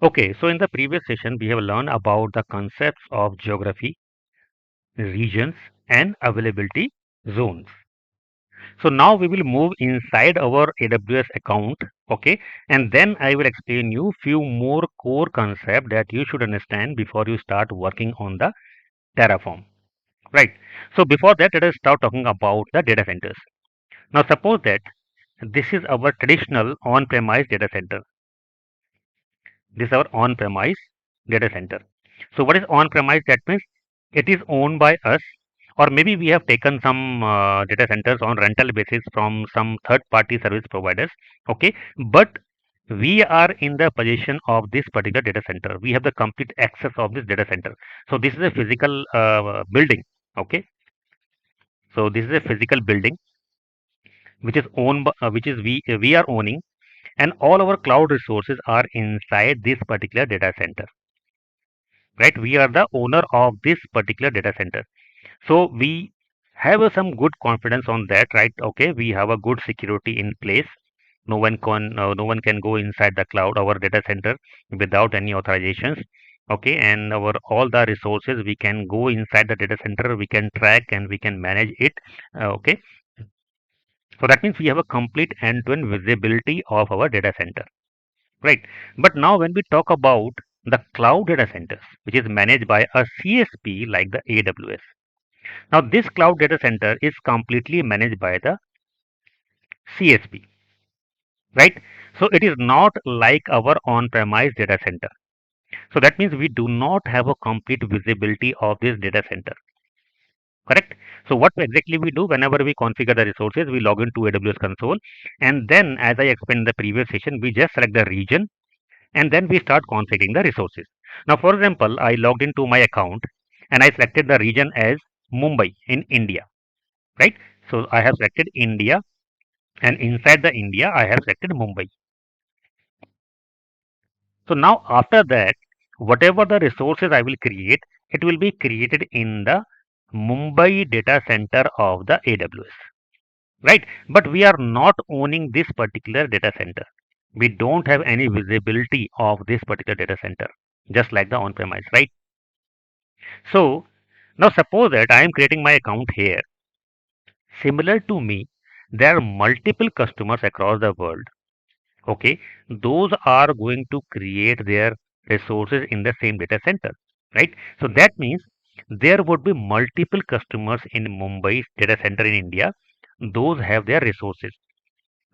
Okay, so in the previous session, we have learned about the concepts of geography, regions, and availability zones. So now we will move inside our AWS account, okay, and then I will explain you few more core concepts that you should understand before you start working on the Terraform, right? So before that, let us start talking about the data centers. Now suppose that this is our traditional on-premise data center. This is our on-premise data center. So what is on-premise? That means it is owned by us, or maybe we have taken some data centers on rental basis from some third-party service providers. Okay, but we are in the possession of this particular data center. We have the complete access of this data center. So this is a physical building. Okay, so this is a physical building which is owned, which is we are owning, and all our cloud resources are inside this particular data center, right? We are the owner of this particular data center, so we have some good confidence on that, right? Okay, we have a good security in place. No one can go inside the cloud, our data center, without any authorizations. Okay, and our all the resources, we can go inside the data center, we can track and we can manage it. Okay, so that means we have a complete end-to-end visibility of our data center, right? But now when we talk about the cloud data centers, which is managed by a CSP like the AWS. Now this cloud data center is completely managed by the CSP, right? So it is not like our on-premise data center. So that means we do not have a complete visibility of this data center, correct? So what exactly we do whenever we configure the resources, we log into AWS console, and then as I explained in the previous session, we just select the region and then we start configuring the resources. Now, for example, I logged into my account and I selected the region as Mumbai in India, right? So I have selected India, and inside the India, I have selected Mumbai. So now after that, whatever the resources I will create, it will be created in the Mumbai data center of the AWS, right? But we are not owning this particular data center. We don't have any visibility of this particular data center, just like the on-premise, right? So now suppose that I am creating my account here. Similar to me, there are multiple customers across the world. Okay, those are going to create their resources in the same data center, right? So that means there would be multiple customers in Mumbai data center in India. Those have their resources,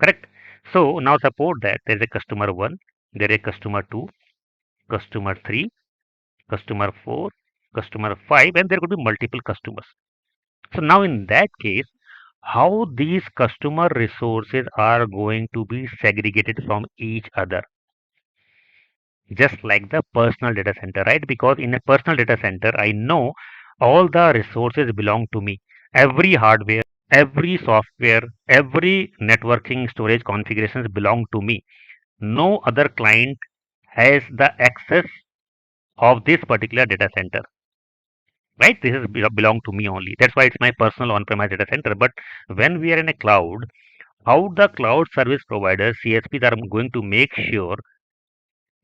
correct? So now suppose that there is a customer 1, there is a customer 2, customer 3, customer 4, customer 5, and there could be multiple customers. So now in that case, how these customer resources are going to be segregated from each other, just like the personal data center, right? Because in a personal data center, I know all the resources belong to me. Every hardware, every software, every networking storage configurations belong to me. No other client has the access of this particular data center, right? This is belong to me only. That's why it's my personal on-premise data center. But when we are in a cloud, how the cloud service providers, CSPs, are going to make sure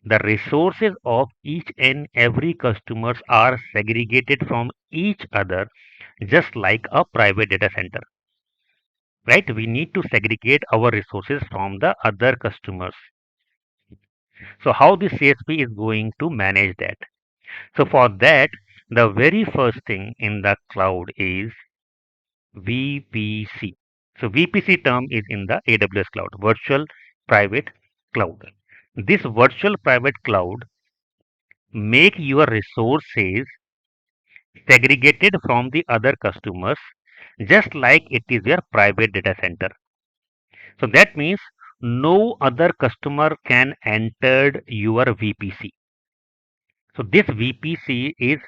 the resources of each and every customers are segregated from each other, just like a private data center, right? We need to segregate our resources from the other customers. So how the CSP is going to manage that? So for that, the very first thing in the cloud is VPC. So VPC term is in the AWS cloud, virtual private cloud. This virtual private cloud make your resources segregated from the other customers, just like it is your private data center. So that means no other customer can enter your VPC. So this VPC is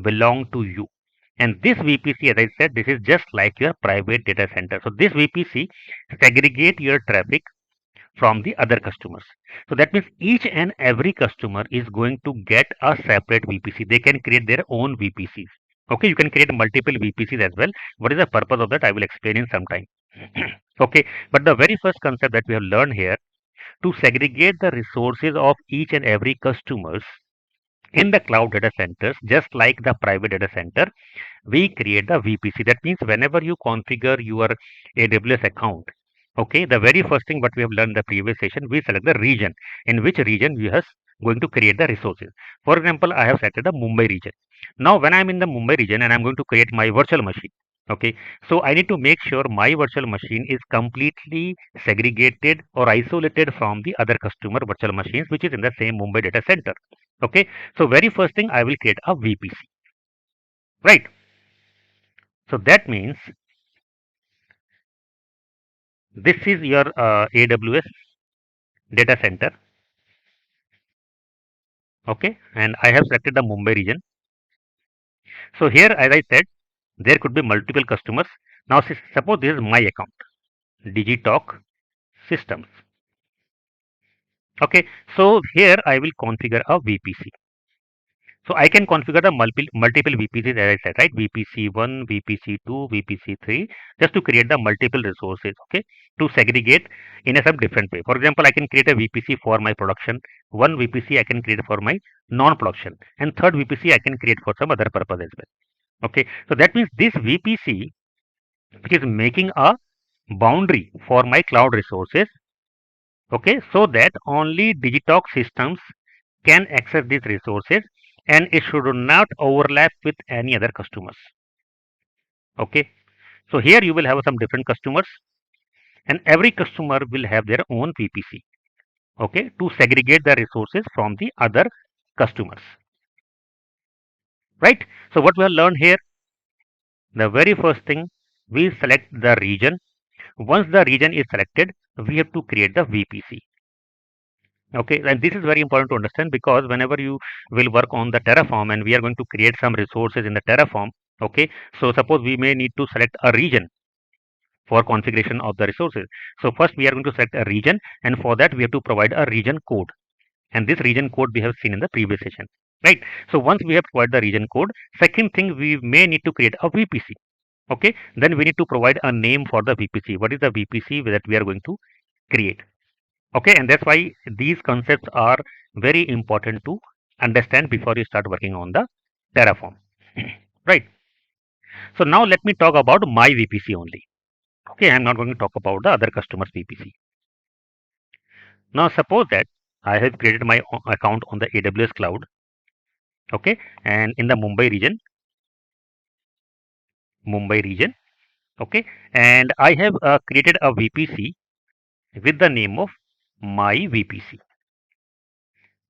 belong to you. And this VPC, as I said, this is just like your private data center. So this VPC segregate your traffic from the other customers. So that means each and every customer is going to get a separate VPC. They can create their own VPCs. Okay, you can create multiple VPCs as well. What is the purpose of that? I will explain in some time. Okay, but the very first concept that we have learned here, to segregate the resources of each and every customers in the cloud data centers, just like the private data center, we create the VPC. That means whenever you configure your AWS account, okay, the very first thing what we have learned in the previous session, we select the region, in which region we are going to create the resources. For example, I have selected the Mumbai region. Now when I'm in the Mumbai region and I'm going to create my virtual machine, okay, so I need to make sure my virtual machine is completely segregated or isolated from the other customer virtual machines which is in the same Mumbai data center. Okay, so very first thing I will create a VPC, right? So that means this is your AWS data center, okay, and I have selected the Mumbai region. So here, as I said, there could be multiple customers. Now suppose this is my account, Digitalk Systems. Okay, so here I will configure a VPC. So I can configure the multiple VPCs as I said, right? VPC1, VPC2, VPC3, just to create the multiple resources, okay, to segregate in a some different way. For example, I can create a VPC for my production, one VPC I can create for my non-production, and third VPC I can create for some other purpose as well. Okay, so that means this VPC, which is making a boundary for my cloud resources, okay, so that only Digitalk systems can access these resources and it should not overlap with any other customers. Okay, so here you will have some different customers and every customer will have their own VPC, okay, to segregate the resources from the other customers, right? So what we have learned here, the very first thing, we select the region. Once the region is selected, we have to create the VPC. Okay, and this is very important to understand because whenever you will work on the Terraform and we are going to create some resources in the Terraform, okay, so suppose we may need to select a region for configuration of the resources. So first we are going to select a region and for that we have to provide a region code, and this region code we have seen in the previous session, right? So once we have provided the region code, second thing, we may need to create a VPC. Okay, then we need to provide a name for the VPC. What is the VPC that we are going to create? Okay, and that's why these concepts are very important to understand before you start working on the Terraform. Right, so now let me talk about my VPC only. Okay, I'm not going to talk about the other customers VPC. Now suppose that I have created my account on the AWS cloud, okay, and in the Mumbai region, okay, and I have created a VPC with the name of my VPC.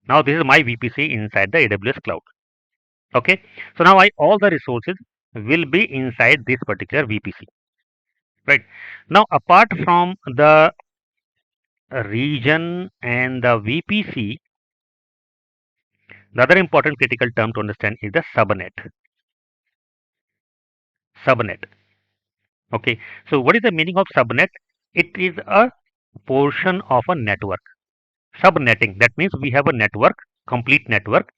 Now this is my VPC inside the AWS cloud. Okay, so now all the resources will be inside this particular VPC, right? Now apart from the region and the VPC, the other important critical term to understand is the subnet. Subnet. Okay, so what is the meaning of subnet? It is a portion of a network. Subnetting, that means we have a network, complete network,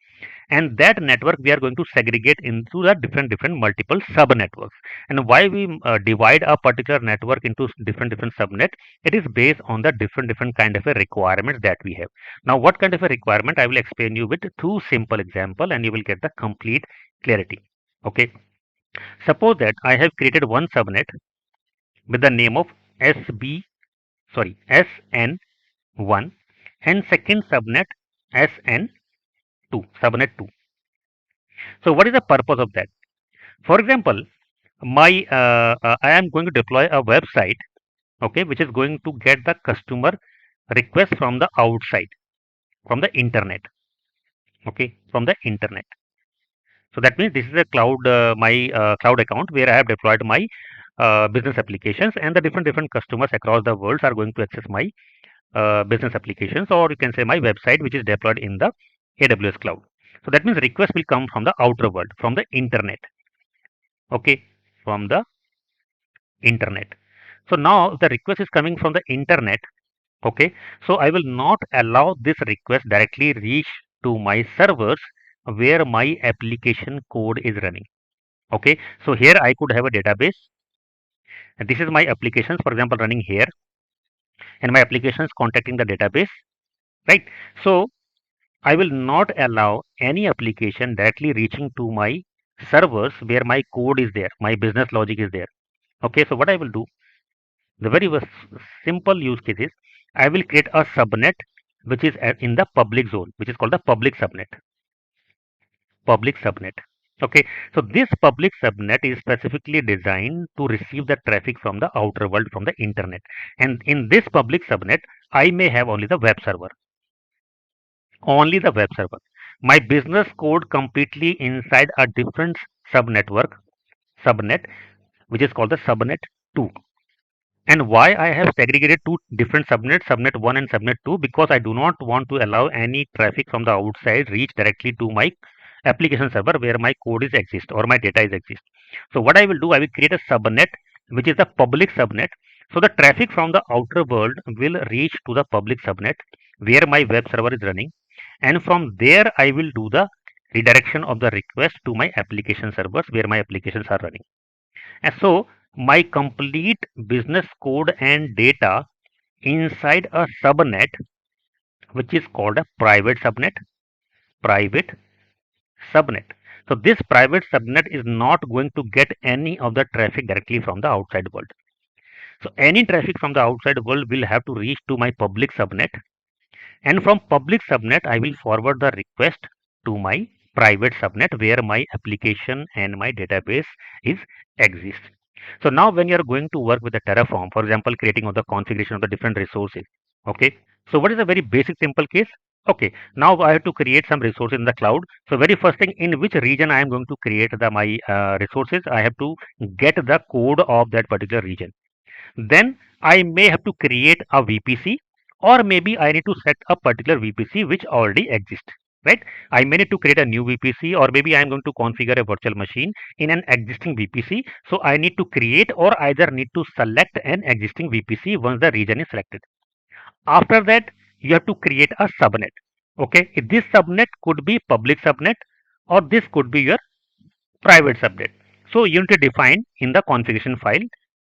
and that network we are going to segregate into the different multiple sub networks. And why we divide a particular network into different subnet, it is based on the different kind of a requirements that we have. Now what kind of a requirement, I will explain you with two simple example and you will get the complete clarity. Okay, suppose that I have created one subnet with the name of SN1 and second subnet SN2, subnet 2. So what is the purpose of that? For example, I am going to deploy a website, okay, which is going to get the customer request from the outside, from the internet, okay, from the internet. So that means this is a cloud, my cloud account where I have deployed my business applications, and the different customers across the world are going to access my business applications, or you can say my website, which is deployed in the AWS cloud. So that means request will come from the outer world, from the internet, okay, from the internet. So now the request is coming from the internet, okay, so I will not allow this request directly reach to my servers where my application code is running. Okay, so here I could have a database, and this is my applications, for example, running here, and my applications contacting the database, right? So I will not allow any application directly reaching to my servers where my code is there, my business logic is there. Okay, so what I will do, the very simple use case is I will create a subnet which is in the public zone, which is called the public subnet. Public subnet. Okay, so this public subnet is specifically designed to receive the traffic from the outer world, from the internet. And in this public subnet, I may have only the web server, only the web server. My business code completely inside a different subnet, which is called the subnet 2. And why I have segregated two different subnets, subnet 1 and subnet 2, because I do not want to allow any traffic from the outside reach directly to my application server where my code is exist or my data is exist. So what I will do, I will create a subnet which is a public subnet. So the traffic from the outer world will reach to the public subnet where my web server is running, and from there I will do the redirection of the request to my application servers where my applications are running. And so my complete business code and data inside a subnet which is called a private subnet. Private subnet. So this private subnet is not going to get any of the traffic directly from the outside world. So any traffic from the outside world will have to reach to my public subnet, and from public subnet I will forward the request to my private subnet where my application and my database is exist. So now when you are going to work with the Terraform, for example, creating of the configuration of the different resources, okay. So what is a very basic simple case? Okay, now I have to create some resources in the cloud. So very first thing, in which region I am going to create my resources, I have to get the code of that particular region. Then I may have to create a VPC, or maybe I need to set a particular VPC which already exists, right? I may need to create a new VPC, or maybe I am going to configure a virtual machine in an existing VPC. So I need to create or either need to select an existing VPC once the region is selected. After that, you have to create a subnet. Okay, this subnet could be public subnet, or this could be your private subnet. So you need to define in the configuration file,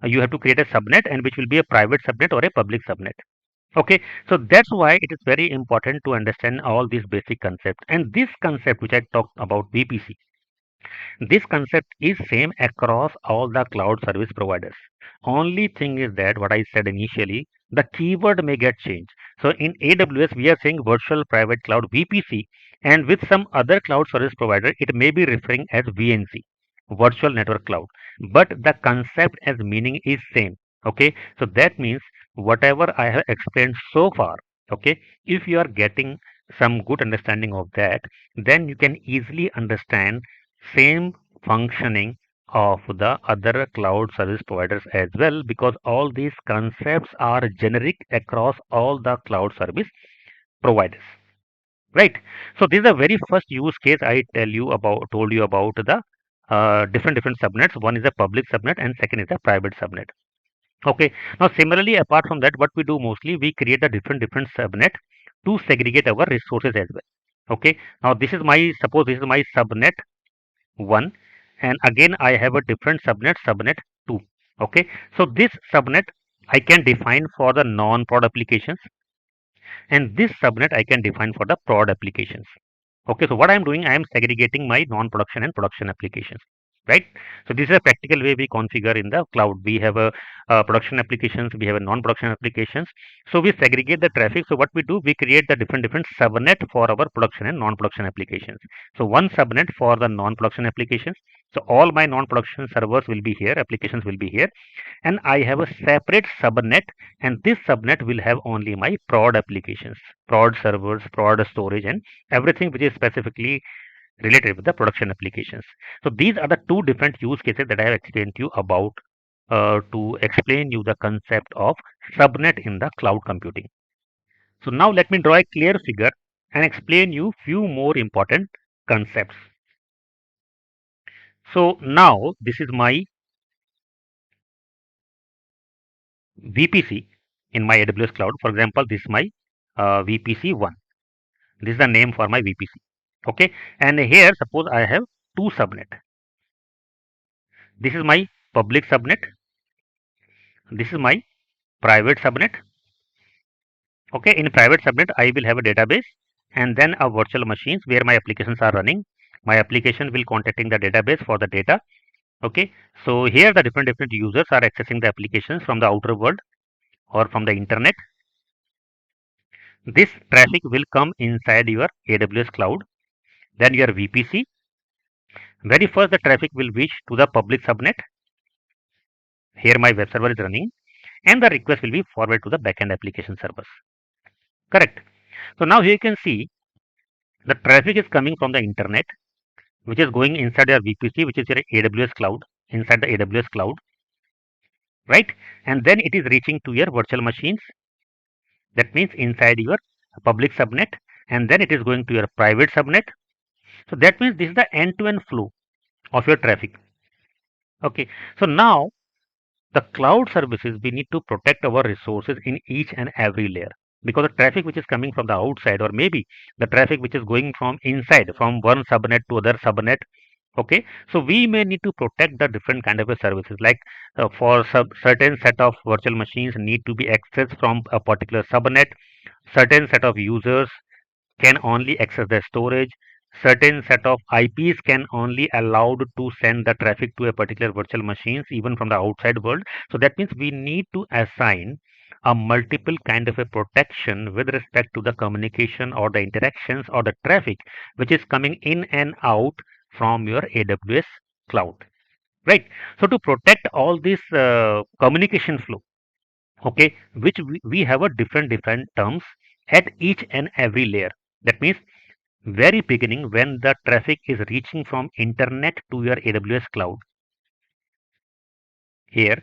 you have to create a subnet, and which will be a private subnet or a public subnet. Okay, so that's why it is very important to understand all these basic concepts. And this concept which I talked about, VPC, this concept is same across all the cloud service providers. Only thing is that what I said initially, the keyword may get changed. So in AWS, we are saying virtual private cloud VPC, and with some other cloud service provider, it may be referring as VNC, virtual network cloud. But the concept as meaning is same. Okay, so that means whatever I have explained so far, okay, if you are getting some good understanding of that, then you can easily understand same functioning of the other cloud service providers as well, because all these concepts are generic across all the cloud service providers, right? So this is the very first use case I told you about the different subnets. One is a public subnet and second is a private subnet. Okay, now similarly, apart from that, what we do mostly, we create a different subnet to segregate our resources as well. Okay, now this is my, suppose this is my subnet 1, and again I have a different subnet 2. Okay, so this subnet I can define for the non-prod applications, and this subnet I can define for the prod applications. Okay, so what I am doing, I am segregating my non-production and production applications, right? So this is a practical way we configure in the cloud. We have a production applications, we have a non-production applications. So we segregate the traffic. So what we do, we create the different subnet for our production and non-production applications. So one subnet for the non-production applications. So all my non-production servers will be here, applications will be here, and I have a separate subnet, and this subnet will have only my prod applications, prod servers, prod storage, and everything which is specifically related with the production applications. So these are the two different use cases that I have explained to you about to explain you the concept of subnet in the cloud computing. So now let me draw a clear figure and explain you few more important concepts. So now this is my VPC in my AWS cloud. For example, this is my VPC 1. This is the name for my VPC. Okay, and here suppose I have two subnet. This is my public subnet. This is my private subnet. Okay, in private subnet, I will have a database and then a virtual machines where my applications are running. My application will contacting the database for the data. Okay, so here the different users are accessing the applications from the outer world or from the internet. This traffic will come inside your AWS cloud, then your VPC. Very first, the traffic will reach to the public subnet. Here my web server is running, and the request will be forwarded to the backend application servers. Correct. So now here you can see the traffic is coming from the internet, which is going inside your VPC, which is your AWS cloud, inside the AWS cloud, right? And then it is reaching to your virtual machines. That means inside your public subnet, and then it is going to your private subnet. So that means this is the end-to-end flow of your traffic. Okay. So now the cloud services, we need to protect our resources in each and every layer, because the traffic which is coming from the outside, or maybe the traffic which is going from inside, from one subnet to other subnet. Okay, so we may need to protect the different kind of services, like for certain set of virtual machines need to be accessed from a particular subnet. Certain set of users can only access the storage. Certain set of IPs can only allowed to send the traffic to a particular virtual machines even from the outside world. So that means we need to assign a multiple kind of a protection with respect to the communication or the interactions or the traffic which is coming in and out from your AWS cloud, right? So to protect all this communication flow, okay, which we have a different terms at each and every layer. That means very beginning, when the traffic is reaching from internet to your AWS cloud here,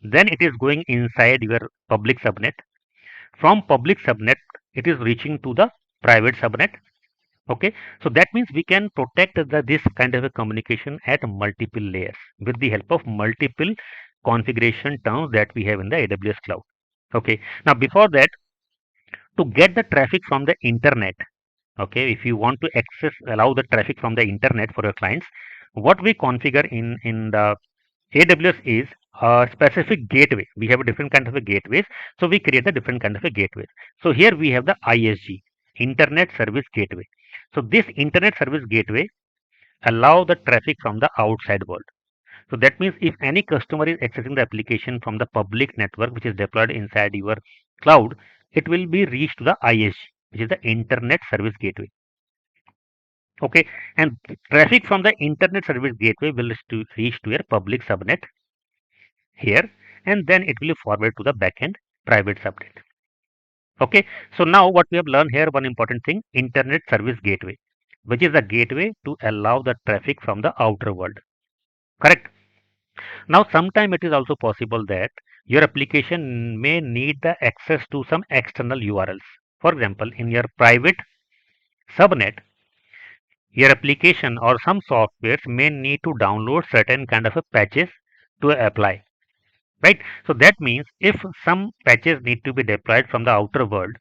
then it is going inside your public subnet. From public subnet, it is reaching to the private subnet. Okay, so that means we can protect this kind of a communication at multiple layers with the help of multiple configuration terms that we have in the AWS cloud. Okay, now before that, to get the traffic from the internet, okay, if you want to allow the traffic from the internet for your clients, what we configure in the AWS is a specific gateway. We have a different kind of a gateways, so we create a different kind of a gateway. So here we have the ISG, internet service gateway. So this internet service gateway allow the traffic from the outside world. So that means if any customer is accessing the application from the public network which is deployed inside your cloud, it will be reached to the ISG, which is the internet service gateway. Okay, and traffic from the internet service gateway will reach to your public subnet here, and then it will forward to the backend private subnet. Okay, so now what we have learned here, one important thing, internet service gateway, which is the gateway to allow the traffic from the outer world. Correct. Now, sometime it is also possible that your application may need the access to some external URLs. For example, in your private subnet, your application or some softwares may need to download certain kind of a patches to apply, right? So that means if some patches need to be deployed from the outer world,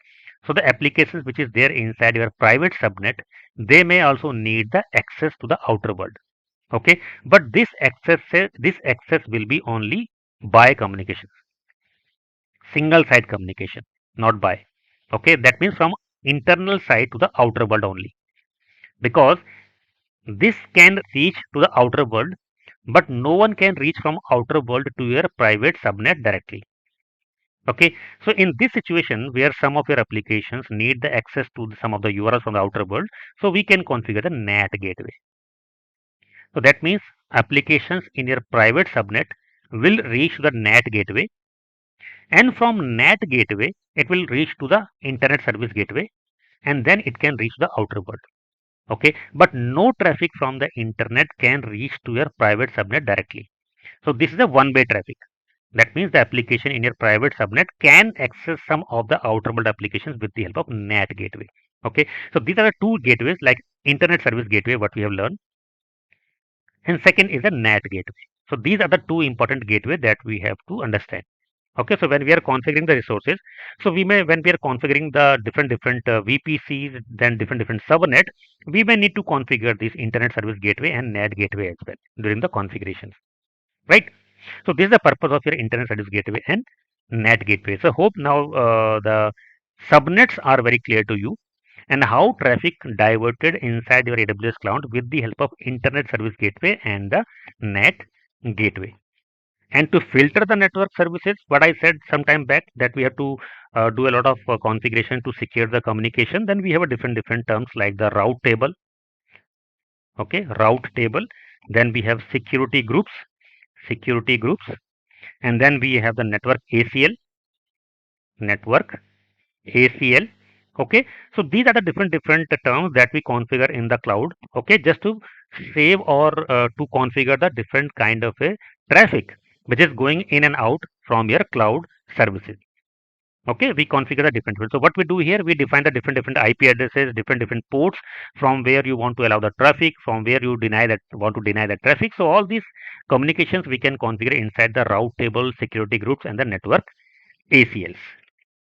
so the applications which is there inside your private subnet, they may also need the access to the outer world. Okay, but this access will be only by communication, single side communication, not by. Okay, that means from internal side to the outer world only, because this can reach to the outer world, but no one can reach from outer world to your private subnet directly. Okay, so in this situation where some of your applications need the access to some of the URLs from the outer world, so we can configure the NAT gateway. So that means applications in your private subnet will reach the NAT gateway, and from NAT gateway it will reach to the internet service gateway, and then it can reach the outer world. Okay, but no traffic from the internet can reach to your private subnet directly. So this is a one-way traffic. That means the application in your private subnet can access some of the outer world applications with the help of NAT gateway. Okay, so these are the two gateways, like internet service gateway, what we have learned, and second is the NAT gateway. So these are the two important gateways that we have to understand. Okay, so when we are configuring the resources, so we may, when we are configuring the different VPCs, then different subnet, we may need to configure this internet service gateway and NAT gateway as well during the configurations, right? So this is the purpose of your internet service gateway and NAT gateway. So hope now the Subnets are very clear to you, and how traffic diverted inside your AWS cloud with the help of Internet Service Gateway and the NAT gateway. And to filter the network services, what I said some time back, that we have to do a lot of configuration to secure the communication. Then we have a different terms like the route table. Okay, route table. Then we have security groups, and then we have the network ACL. Okay, so these are the different terms that we configure in the cloud. Okay, just to save or to configure the different kind of a traffic which is going in and out from your cloud services. Okay, we configure the different ones. So what we do here, we define the different IP addresses, different ports from where you want to allow the traffic, from where you want to deny the traffic. So all these communications we can configure inside the route table, security groups, and the network ACLs.